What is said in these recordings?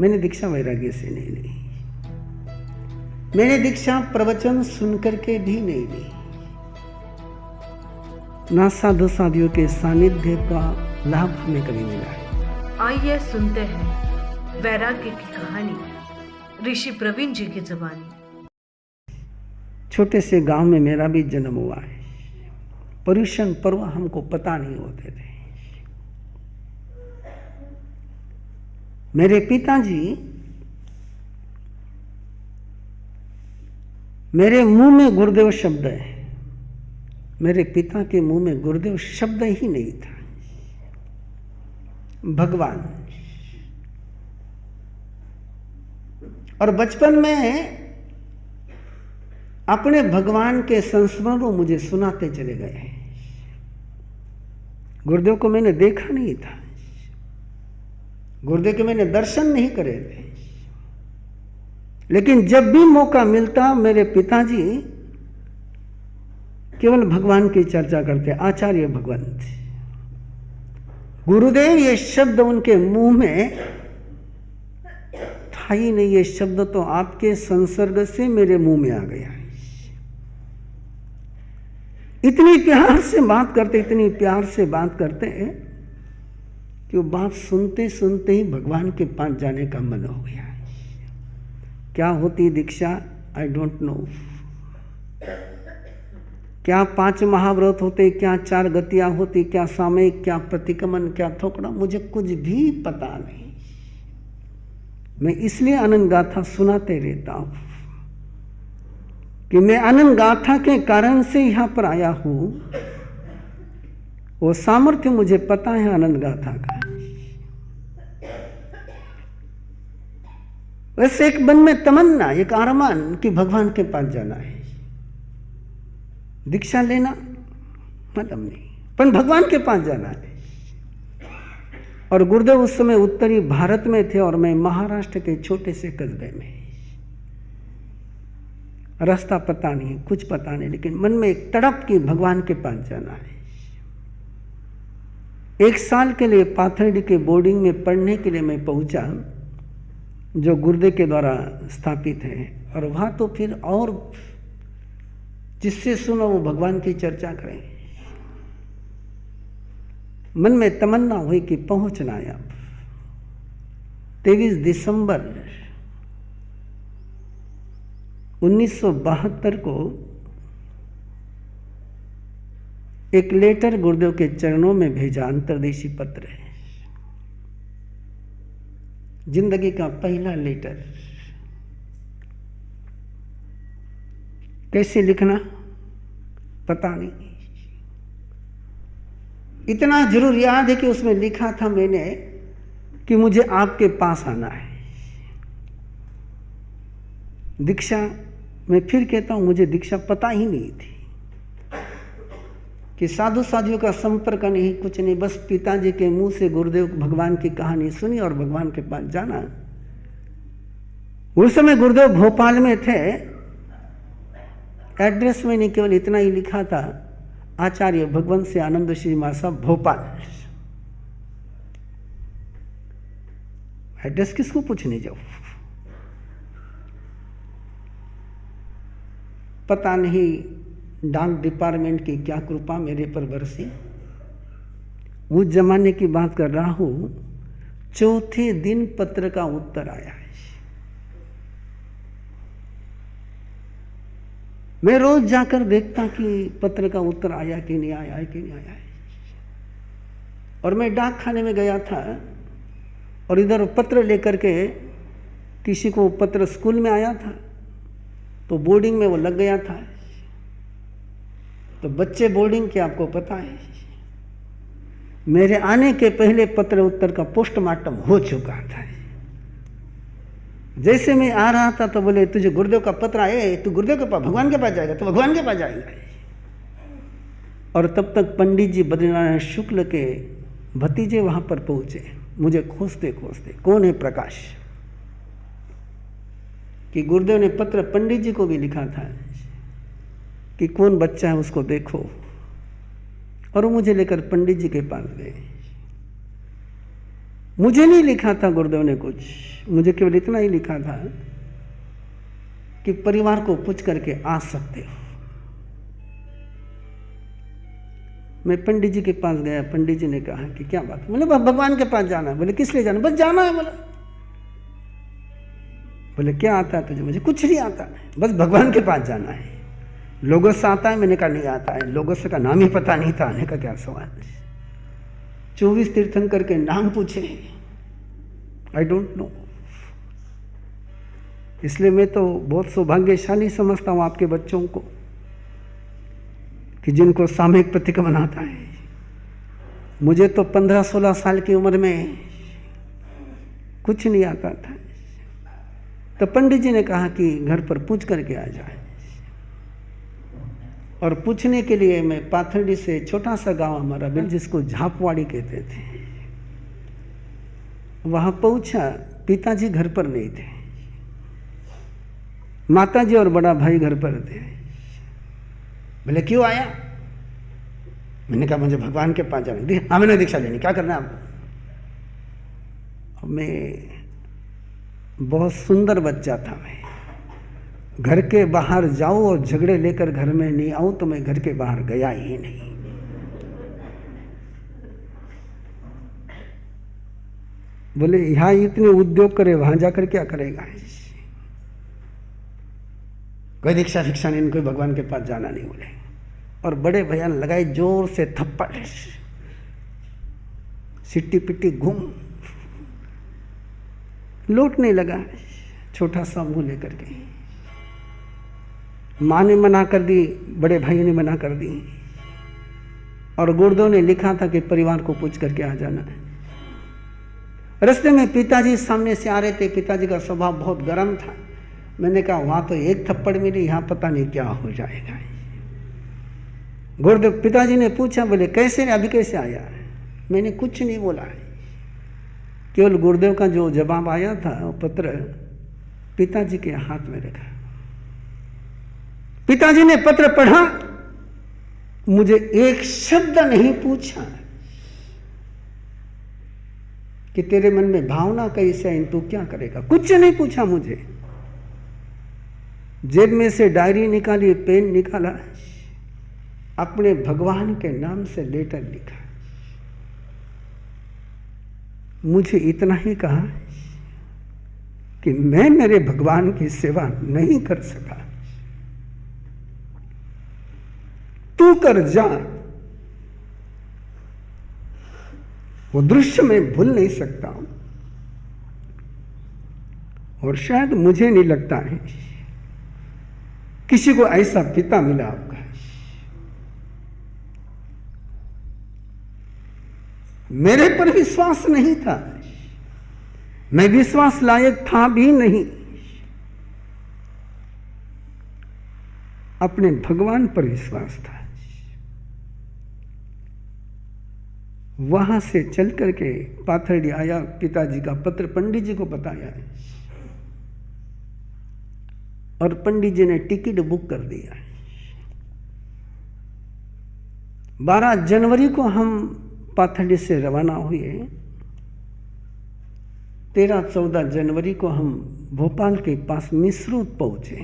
मैंने दीक्षा वैराग्य से नहीं ली। मैंने दीक्षा प्रवचन सुनकर के भी नहीं ली, ना साधु साधियों के सानिध्य का लाभ हमें कभी मिला है। आइए सुनते हैं वैराग्य की कहानी ऋषि प्रवीण जी की जुबानी। छोटे से गांव में मेरा भी जन्म हुआ है। पर्यूषण पर्व हमको पता नहीं होते थे। मेरे पिताजी मेरे मुंह में गुरुदेव शब्द है, मेरे पिता के मुंह में गुरुदेव शब्द ही नहीं था। भगवान। और बचपन में अपने भगवान के संस्मरण वो मुझे सुनाते चले गए। गुरुदेव को मैंने देखा नहीं था, गुरुदेव के मैंने दर्शन नहीं करे थे, लेकिन जब भी मौका मिलता मेरे पिताजी केवल भगवान की चर्चा करते। आचार्य भगवंत, गुरुदेव ये शब्द उनके मुंह में था ही नहीं। ये शब्द तो आपके संसर्ग से मेरे मुंह में आ गया। इतनी प्यार से बात करते, इतनी प्यार से बात करते कि वो बात सुनते सुनते ही भगवान के पास जाने का मन हो गया। क्या होती दीक्षा, आई डोंट नो। क्या 5 महाव्रत होते, क्या 4 गतियां होती, क्या सामयिक, क्या प्रतिक्रमण, क्या थोकड़ा, मुझे कुछ भी पता नहीं। मैं इसलिए अनंत गाथा सुनाते रहता हूं कि मैं अनंत गाथा के कारण से यहां पर आया हूं। वो सामर्थ्य मुझे पता है अनंत गाथा का। वैसे एक मन में तमन्ना, एक आरमान कि भगवान के पास जाना है, दीक्षा लेना मतलब नहीं, पर भगवान के पास जाना है। और गुरुदेव उस समय उत्तरी भारत में थे और मैं महाराष्ट्र के छोटे से कस्बे में। रास्ता पता नहीं, कुछ पता नहीं, लेकिन मन में एक तड़प कि भगवान के पास जाना है। 1 साल के लिए पाथर्डी के बोर्डिंग में पढ़ने के लिए मैं पहुंचा, जो गुरुदेव के द्वारा स्थापित है। और वहाँ तो फिर और जिससे सुनो वो भगवान की चर्चा करें। मन में तमन्ना हुई कि पहुंचना है। अब 23 दिसंबर 1972 को एक लेटर गुरुदेव के चरणों में भेजा, अंतर्देशी पत्र है, जिंदगी का पहला लेटर। कैसे लिखना पता नहीं, इतना जरूर याद है कि उसमें लिखा था मैंने कि मुझे आपके पास आना है। दीक्षा, मैं फिर कहता हूं, मुझे दीक्षा पता ही नहीं थी कि साधु साधियों का संपर्क नहीं, कुछ नहीं। बस पिताजी के मुंह से गुरुदेव भगवान की कहानी सुनी और भगवान के पास जाना। उस समय गुरुदेव भोपाल में थे। एड्रेस में नहीं, केवल इतना ही लिखा था, आचार्य भगवंत से आनंद श्री मासा, भोपाल। एड्रेस किसको पूछने जाओ, पता नहीं डाक डिपार्टमेंट की क्या कृपा मेरे पर बरसी। उस जमाने की बात कर रहा हूं, चौथे दिन पत्र का उत्तर आया है। मैं रोज जाकर देखता कि पत्र का उत्तर आया कि नहीं आया है, कि नहीं आया है। और मैं डाक खाने में गया था और इधर पत्र लेकर के, किसी को पत्र स्कूल में आया था तो बोर्डिंग में वो लग गया था। तो बच्चे बोर्डिंग के आपको पता है, मेरे आने के पहले पत्र उत्तर का पोस्टमार्टम हो चुका था। जैसे मैं आ रहा था तो बोले, तुझे गुरुदेव का पत्र आए, तू गुरुदेव के पास, भगवान के पास जाएगा, तो भगवान के पास जाएगा। और तब तक पंडित जी बद्रीनारायण शुक्ल के भतीजे वहां पर पहुंचे, मुझे खोजते खोजते। कौन है? प्रकाश। कि गुरुदेव ने पत्र पंडित जी को भी लिखा था कि कौन बच्चा है उसको देखो। और वो मुझे लेकर पंडित जी के पास गए। मुझे नहीं लिखा था गुरुदेव ने कुछ, मुझे केवल इतना ही लिखा था कि परिवार को पूछ करके आ सकते हो। मैं पंडित जी के पास गया, पंडित जी ने कहा कि क्या बात, बोले भगवान के पास जाना है। बोले किस लिए जाना? बस जाना है। बोले क्या आता है तुझे? मुझे कुछ नहीं आता है, बस भगवान के पास जाना है। लोगों से आता है? मैंने कहा नहीं आता है। लोगों से का नाम ही पता नहीं था, आने का क्या सवाल। 24 तीर्थंकर के नाम पूछे, आई डोंट नो। इसलिए मैं तो बहुत सौभाग्यशाली समझता हूं आपके बच्चों को कि जिनको सामूहिक प्रतिक्रमण आता है। मुझे तो 15-16 साल की उम्र में कुछ नहीं आता था। तो पंडित जी ने कहा कि घर पर पूछ करके आ जाए। और पूछने के लिए मैं पाथरडी से, छोटा सा गांव हमारा बिल, जिसको झापवाड़ी कहते थे, वहां पहुंचा। पिताजी घर पर नहीं थे, माताजी और बड़ा भाई घर पर थे। बोले क्यों आया? मैंने कहा मुझे भगवान के पास जाना। हाँ मैंने दीक्षा लेनी, क्या करना है आपको? मैं बहुत सुंदर बच्चा था। मैं घर के बाहर जाऊं और झगड़े लेकर घर में नहीं आऊं तो मैं घर के बाहर गया ही नहीं। बोले यहां इतने उद्योग करे, वहां जाकर क्या करेगा? कोई दीक्षा शिक्षा नहीं, कोई भगवान के पास जाना नहीं। बोले, और बड़े भैया ने लगाए जोर से थप्पड़, सिट्टी पिट्टी घूम, लौटने लगा छोटा सा मुंह लेकर के। माँ ने मना कर दी, बड़े भाई ने मना कर दी, और गुरुदेव ने लिखा था कि परिवार को पूछ करके आ जाना है। रास्ते में पिताजी सामने से आ रहे थे। पिताजी का स्वभाव बहुत गर्म था। मैंने कहा वहां तो एक थप्पड़ मिली, यहां पता नहीं क्या हो जाएगा। गुरुदेव, पिताजी ने पूछा, बोले कैसे, अभी कैसे आया? मैंने कुछ नहीं बोला है। केवल गुरुदेव का जो जवाब आया था वो पत्र पिताजी के हाथ में रखा। पिताजी ने पत्र पढ़ा, मुझे एक शब्द नहीं पूछा कि तेरे मन में भावना कैसे है, तू क्या करेगा, कुछ नहीं पूछा मुझे। जेब में से डायरी निकाली, पेन निकाला, अपने भगवान के नाम से लेटर लिखा। मुझे इतना ही कहा कि मैं मेरे भगवान की सेवा नहीं कर सका, तू कर जा। वो दृश्य मैं भूल नहीं सकता हूं, और शायद मुझे नहीं लगता है किसी को ऐसा पिता मिला होगा। मेरे पर विश्वास नहीं था, मैं विश्वास लायक था भी नहीं, अपने भगवान पर विश्वास था। वहां से चल करके पाथरडी आया, पिताजी का पत्र पंडित जी को बताया, और पंडित जी ने टिकट बुक कर दिया। 12 जनवरी को हम पाथरडी से रवाना हुए। 13-14 जनवरी को हम भोपाल के पास मिसरूद पहुंचे।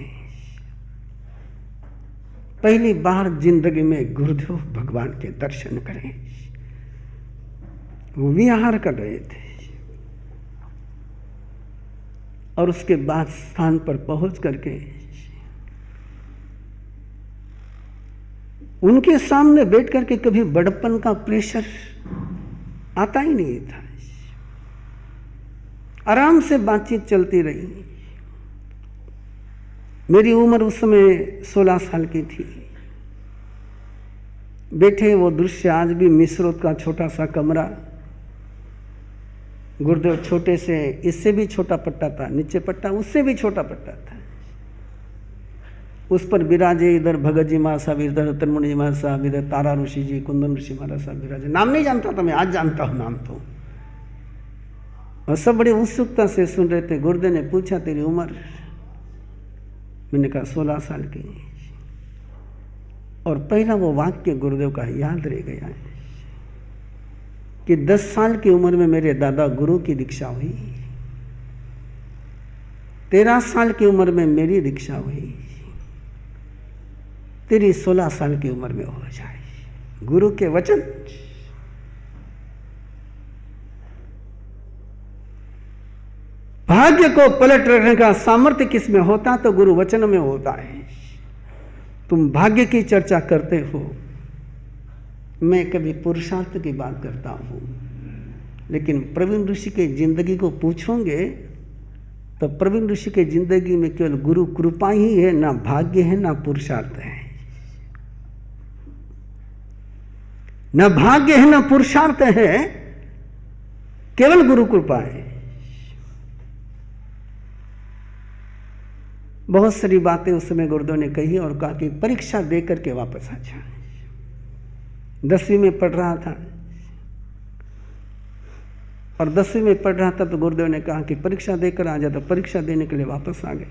पहली बार जिंदगी में गुरुदेव भगवान के दर्शन करें। वो विहार कर रहे थे, और उसके बाद स्थान पर पहुंच करके उनके सामने बैठ करके कभी बड़प्पन का प्रेशर आता ही नहीं था। आराम से बातचीत चलती रही। मेरी उम्र उस समय 16 साल की थी। बैठे, वो दृश्य आज भी, मिसरोद का छोटा सा कमरा, गुरुदेव छोटे से, इससे भी छोटा पट्टा था, नीचे पट्टा उससे भी छोटा पट्टा था, उस पर विराजे। इधर भगत जी महाराज साहब, इधर रतनमणि जी महाराज साहब, इधर तारा ऋषि जी, कुंदन ऋषि महाराज साहब विराजे। नाम नहीं जानता था मैं, आज जानता हूँ नाम तो। और सब बड़ी उत्सुकता से सुन रहे थे। गुरुदेव ने पूछा तेरी उम्र? मैंने कहा 16 साल की। और पहला वो वाक्य गुरुदेव का याद रह गया है, कि 10 साल की उम्र में मेरे दादा गुरु की दीक्षा हुई, 13 साल की उम्र में मेरी दीक्षा हुई, तेरी 16 साल की उम्र में हो जाए। गुरु के वचन। भाग्य को पलट रखने का सामर्थ्य किसमें होता? तो गुरु वचन में होता है। तुम भाग्य की चर्चा करते हो, मैं कभी पुरुषार्थ की बात करता हूं, लेकिन प्रवीण ऋषि के जिंदगी को पूछोगे तो प्रवीण ऋषि के जिंदगी में केवल गुरु कृपा ही है, ना भाग्य है ना पुरुषार्थ है। न भाग्य है न पुरुषार्थ है, केवल गुरु कृपा है। बहुत सारी बातें उस समय गुरुदेव ने कही और कहा कि परीक्षा दे करके वापस आ जा। 10वीं में पढ़ रहा था और 10वीं में पढ़ रहा था तो गुरुदेव ने कहा कि परीक्षा देकर आ जा। तो परीक्षा देने के लिए वापस आ गए,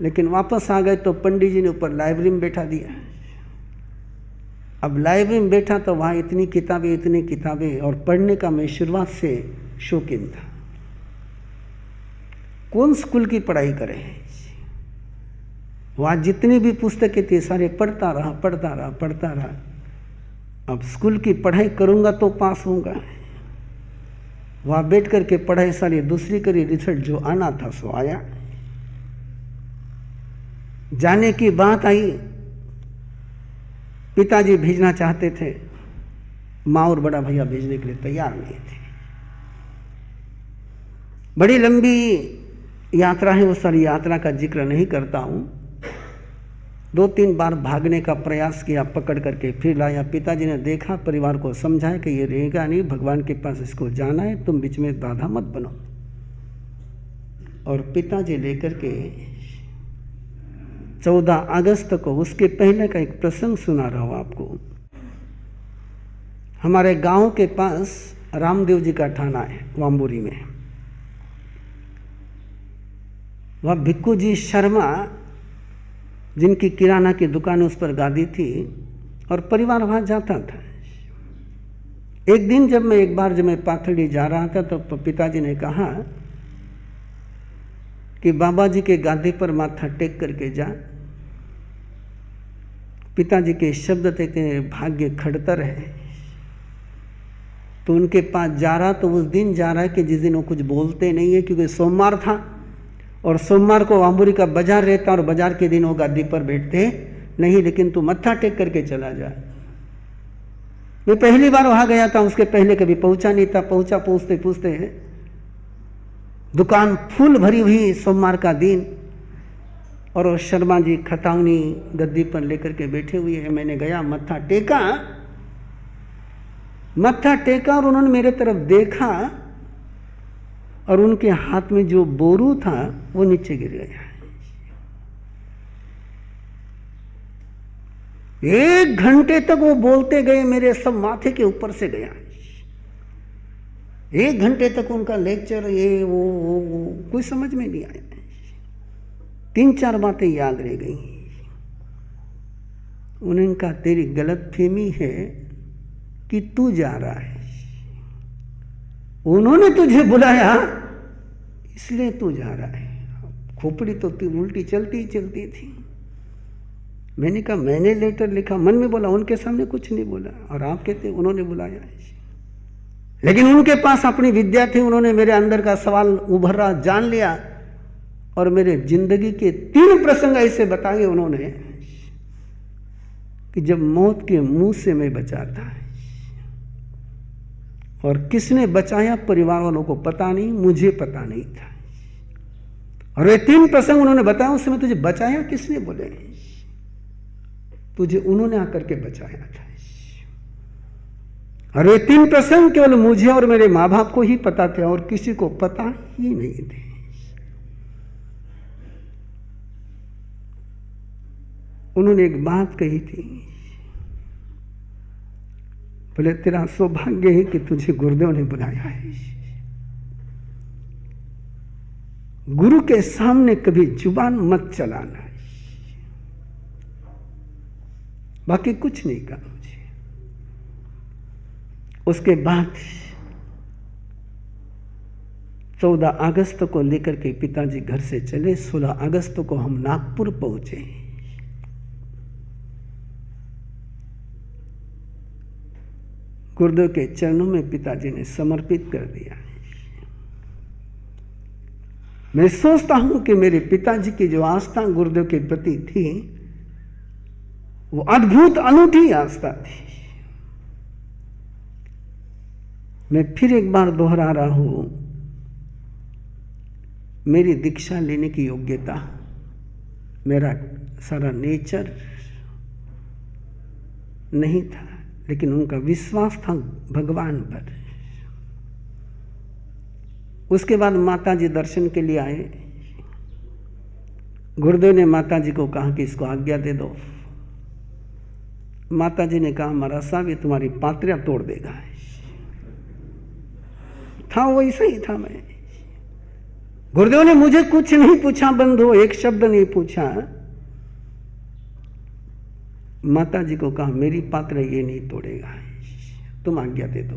लेकिन वापस आ गए तो पंडित जी ने ऊपर लाइब्रेरी में बैठा दिया। अब लाइब्रेरी में बैठा तो वहाँ इतनी किताबें और पढ़ने का मैं शुरुआत से शौकीन था। कौन स्कूल की पढ़ाई करे? वहाँ जितनी भी पुस्तकें थी सारे पढ़ता रहा। अब स्कूल की पढ़ाई करूँगा तो पास होऊंगा। वहाँ बैठ करके पढ़ाई सारी दूसरी करी, रिजल्ट जो आना था सो आया। जाने की बात आई, पिताजी भेजना चाहते थे, माँ और बड़ा भैया भेजने के लिए तैयार नहीं थे। बड़ी लंबी यात्रा है, वो सारी यात्रा का जिक्र नहीं करता हूँ। 2-3 बार भागने का प्रयास किया, पकड़ करके फिर लाया। पिताजी ने देखा, परिवार को समझाया कि ये रहेगा नहीं, भगवान के पास इसको जाना है, तुम बीच में बाधा मत बनो। और पिताजी लेकर के 14 अगस्त को, उसके पहले का एक प्रसंग सुना रहा हूँ आपको। हमारे गांव के पास रामदेव जी का थाना है वाम्बुरी में। वह भिक्खू जी शर्मा, जिनकी किराना की दुकान उस पर गादी थी, और परिवार वहाँ जाता था। एक दिन जब मैं पाथड़ी जा रहा था तो पिताजी ने कहा कि बाबा जी के गादी पर माथा टेक करके जा। पिताजी के शब्द थे कि भाग्य खड़तर है। तो उनके पास जा रहा, तो उस दिन जा रहा है कि जिस दिन वो कुछ बोलते नहीं है, क्योंकि सोमवार था और सोमवार को वाम्बुरी का बाजार रहता और बाजार के दिन वो गादी पर बैठते नहीं, लेकिन तू मत्था टेक करके चला जा। मैं पहली बार वहां गया था, उसके पहले कभी पहुंचा नहीं था। पहुंचा, पूछते पूछते दुकान फूल भरी हुई, सोमवार का दिन, और वो शर्मा जी खतावनी गद्दी पर लेकर के बैठे हुए हैं। मैंने गया, मत्था टेका और उन्होंने मेरे तरफ देखा और उनके हाथ में जो बोरू था वो नीचे गिर गया। 1 घंटे तक वो बोलते गए, मेरे सब माथे के ऊपर से गया। 1 घंटे तक उनका लेक्चर, ये वो कोई समझ में नहीं आया। 3-4 बातें याद रह गई। उन्होंने कहा, तेरी गलतफहमी है कि तू जा रहा है, उन्होंने तुझे बुलाया इसलिए तू जा रहा है। खोपड़ी तो उल्टी चलती थी। मैंने कहा, मैंने लेटर लिखा, मन में बोला, उनके सामने कुछ नहीं बोला। और आप कहते उन्होंने बुलाया, लेकिन उनके पास अपनी विद्या थी। उन्होंने मेरे अंदर का सवाल उभरा जान लिया और मेरे जिंदगी के 3 प्रसंग ऐसे बताए उन्होंने कि जब मौत के मुंह से मैं बचा था। और किसने बचाया, परिवार वालों को पता नहीं, मुझे पता नहीं था। और ये 3 प्रसंग उन्होंने बताया। उस समय तुझे बचाया किसने? बोले, तुझे उन्होंने आकर के बचाया था। और ये 3 प्रसंग केवल मुझे और मेरे माँ बाप को ही पता थे और किसी को पता ही नहीं थे। उन्होंने एक बात कही थी, बोले, तेरा सौभाग्य है कि तुझे गुरुदेव ने बुलाया है। गुरु के सामने कभी जुबान मत चलाना, बाकी कुछ नहीं कहा मुझे। उसके बाद 14 अगस्त को लेकर के पिताजी घर से चले। 16 अगस्त को हम नागपुर पहुंचे। गुरुदेव के चरणों में पिताजी ने समर्पित कर दिया। मैं सोचता हूं कि मेरे पिताजी की जो आस्था गुरुदेव के प्रति थी वो अद्भुत अनूठी आस्था थी। मैं फिर एक बार दोहरा रहा हूं, मेरी दीक्षा लेने की योग्यता, मेरा सारा नेचर नहीं था, लेकिन उनका विश्वास था भगवान पर। उसके बाद माताजी दर्शन के लिए आए। गुरुदेव ने माताजी को कहा कि इसको आज्ञा दे दो। माताजी ने कहा, महाराज साहब ये तुम्हारी पात्रियां तोड़ देगा। था वो ऐसा ही था। मैं, गुरुदेव ने मुझे कुछ नहीं पूछा, बंधु एक शब्द नहीं पूछा। माताजी को कहा, मेरी पात्र ये नहीं तोड़ेगा, तुम आज्ञा दे दो।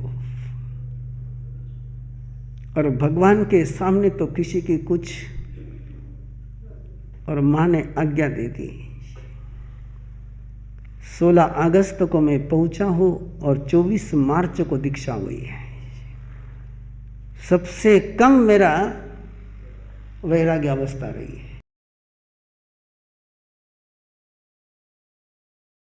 और भगवान के सामने तो किसी की कुछ, और मां ने आज्ञा दे दी। 16 अगस्त को मैं पहुंचा हूं और 24 मार्च को दीक्षा हुई है। सबसे कम मेरा वैराग्य अवस्था रही है।